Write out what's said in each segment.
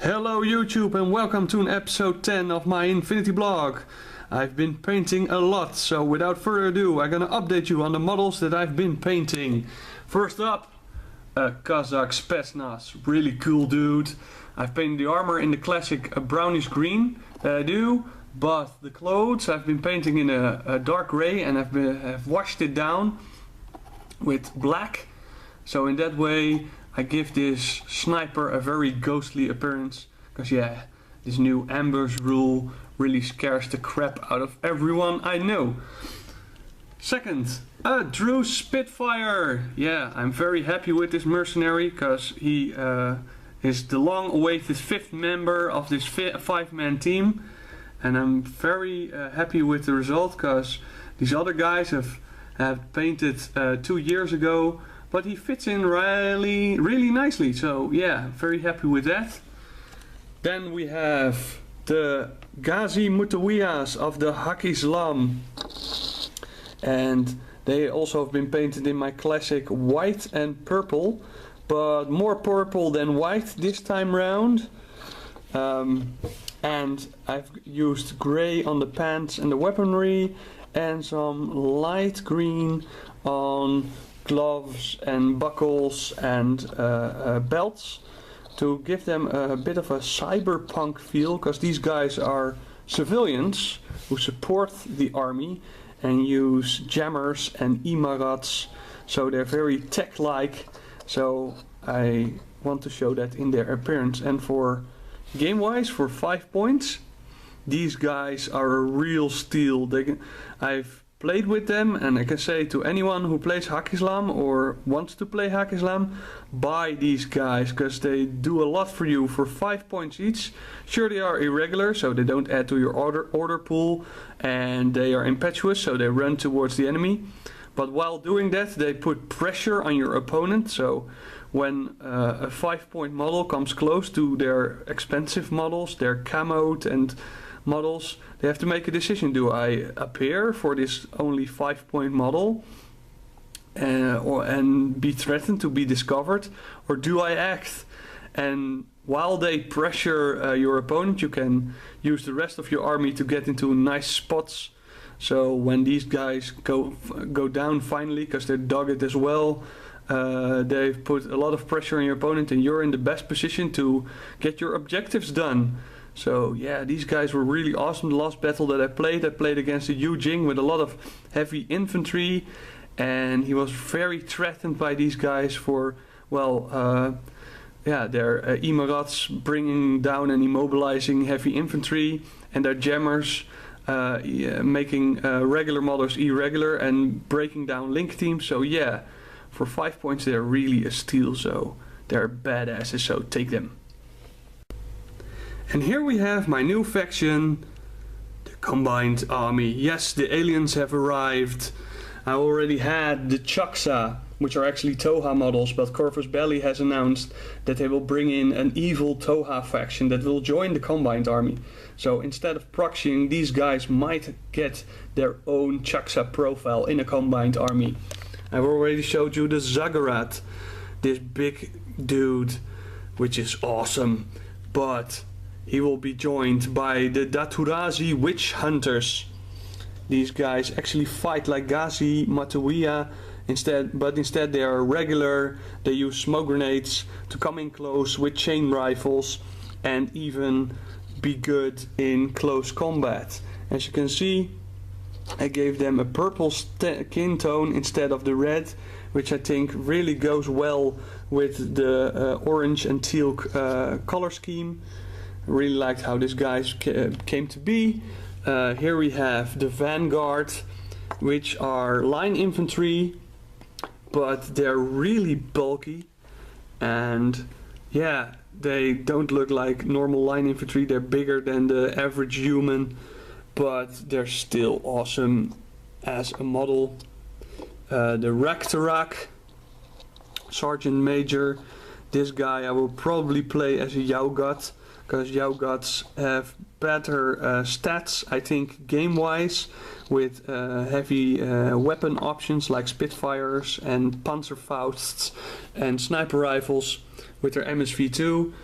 Hello YouTube and welcome to an episode 10 of my Infinity blog. I've been painting a lot, so without further ado I'm gonna update you on the models that I've been painting. First up, a Kazakh Spetsnaz, really cool dude. I've painted the armor in the classic brownish green that I do, but the clothes I've been painting in a dark grey and I've washed it down with black. So in that way I give this sniper a very ghostly appearance, because yeah, this new ambush rule really scares the crap out of everyone I know. Second, a Drew Spitfire. Yeah, I'm very happy with this mercenary, because he is the long awaited 5th member of this 5-man team, and I'm very happy with the result, because these other guys have painted 2 years ago. But he fits in really nicely, so yeah, very happy with that. Then we have the Ghazi Mutawiyas of the Haq Islam, and they also have been painted in my classic white and purple, but more purple than white this time round. And I've used grey on the pants and the weaponry, and some light green on gloves and buckles and belts to give them a bit of a cyberpunk feel, because these guys are civilians who support the army and use jammers and emarats, so they're very tech-like. So I want to show that in their appearance. And for game-wise, for 5 points, these guys are a real steal. I've played with them, and I can say to anyone who plays Haq Islam or wants to play Haq Islam, buy these guys, because they do a lot for you for 5 points each. Sure, they are irregular, so they don't add to your order pool, and they are impetuous, so they run towards the enemy. But while doing that, they put pressure on your opponent, so when a 5-point model comes close to their expensive models, their camoed and models, they have to make a decision. Do I appear for this only 5-point model and be threatened to be discovered, or do I act? And while they pressure your opponent, you can use the rest of your army to get into nice spots. So when these guys go down finally, because they're dogged as well, they've put a lot of pressure on your opponent, and you're in the best position to get your objectives done. So yeah, these guys were really awesome. The last battle that I played against a Yu Jing with a lot of heavy infantry, and he was very threatened by these guys for, well, yeah, their emarats bringing down and immobilizing heavy infantry, and their jammers making regular models irregular and breaking down link teams. So yeah, for 5 points they're really a steal, so they're badasses, so take them. And here we have my new faction, the Combined Army. Yes, the aliens have arrived. I already had the Chaksa, which are actually Toha models, but Corvus Belli has announced that they will bring in an evil Toha faction that will join the Combined Army. So instead of proxying, these guys might get their own Chaksa profile in a Combined Army. I've already showed you the Zagharat, this big dude, which is awesome, but he will be joined by the Daturazi Witch Hunters. These guys actually fight like Ghazi Matawiya, but instead they are regular. They use smoke grenades to come in close with chain rifles and even be good in close combat. As you can see, I gave them a purple skin tone instead of the red, which I think really goes well with the orange and teal color scheme. I really liked how this guy came to be. Here we have the Vanguard, which are line infantry, but they're really bulky, and yeah, they don't look like normal line infantry. They're bigger than the average human, but they're still awesome as a model. The Raktarak Sergeant Major, this guy I will probably play as a Yaugat, because Yaugats have better stats, I think, game-wise, with heavy weapon options like Spitfires and Panzerfausts and sniper rifles with their MSV2.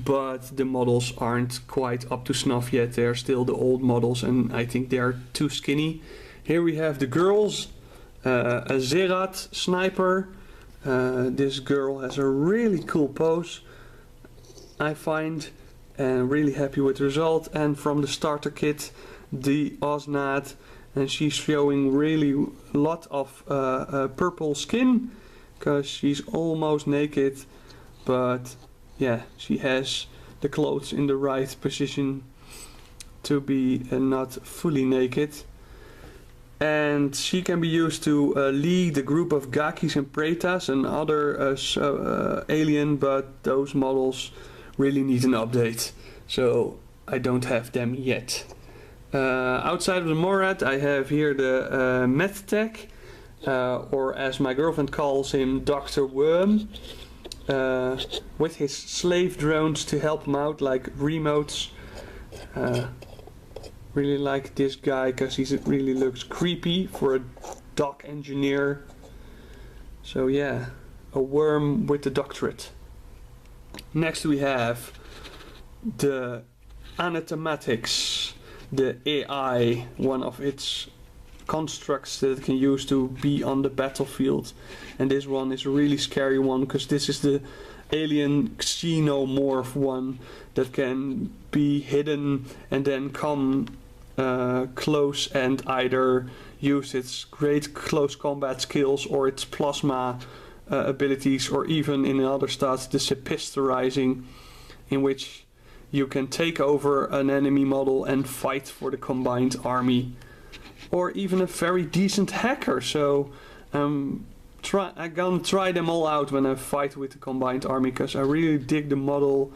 but the models aren't quite up to snuff yet. They're still the old models, and I think they are too skinny. Here we have the girls, a Zerat sniper. This girl has a really cool pose, I find, and really happy with the result. And from the starter kit, the Osnat, and she's showing really a lot of purple skin, because she's almost naked, but yeah, she has the clothes in the right position to be not fully naked. And she can be used to lead a group of Gakis and Pretas and other alien, but those models really need an update, so I don't have them yet. Outside of the Morad, I have here the MedTech, or as my girlfriend calls him, Dr. Worm, with his slave drones to help him out, like remotes. Really like this guy because he really looks creepy for a dock engineer. So yeah, a worm with the doctorate. Next we have the Anatomatics, the AI, one of its constructs that it can use to be on the battlefield. And this one is a really scary one, because this is the alien xenomorph one that can be hidden and then come close and either use its great close combat skills or its plasma abilities, or even in another stats the sepisterizing, in which you can take over an enemy model and fight for the combined army, or even a very decent hacker. So I'm gonna try them all out when I fight with the combined army, because I really dig the model.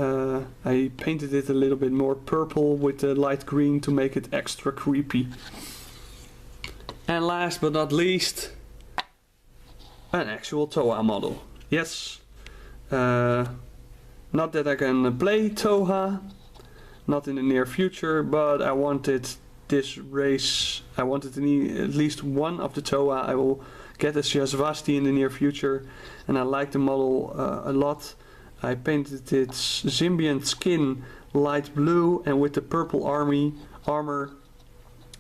I painted it a little bit more purple with the light green to make it extra creepy. And last but not least, an actual Toha model. Yes, not that I can play Toha, not in the near future, but I wanted this race, I wanted to need at least one of the Toha. I will get a Shazvasti in the near future, and I like the model a lot. I painted its symbiont skin light blue, and with the purple armor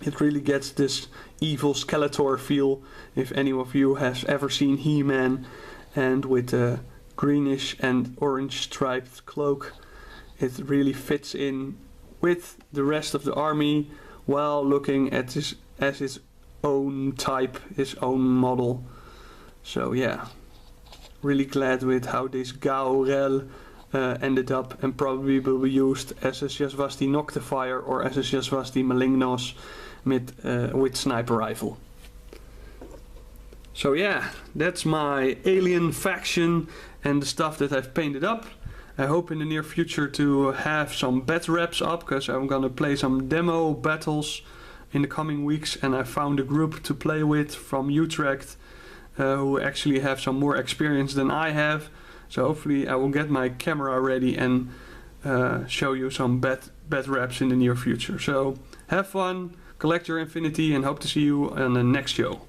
it really gets this evil Skeletor feel, if any of you have ever seen He-Man. And with the greenish and orange striped cloak, it really fits in with the rest of the army, while looking at this as its own type, its own model. So yeah, really glad with how this Gaorel ended up, and probably will be used as a Shazvasti Noctifier or as a Shazvasti Malignos with sniper rifle. So yeah, that's my alien faction and the stuff that I've painted up. I hope in the near future to have some bat reps up, because I'm gonna play some demo battles in the coming weeks, and I found a group to play with from Utrecht who actually have some more experience than I have. So hopefully I will get my camera ready and show you some bat reps in the near future. So have fun, collect your infinity, and hope to see you on the next show.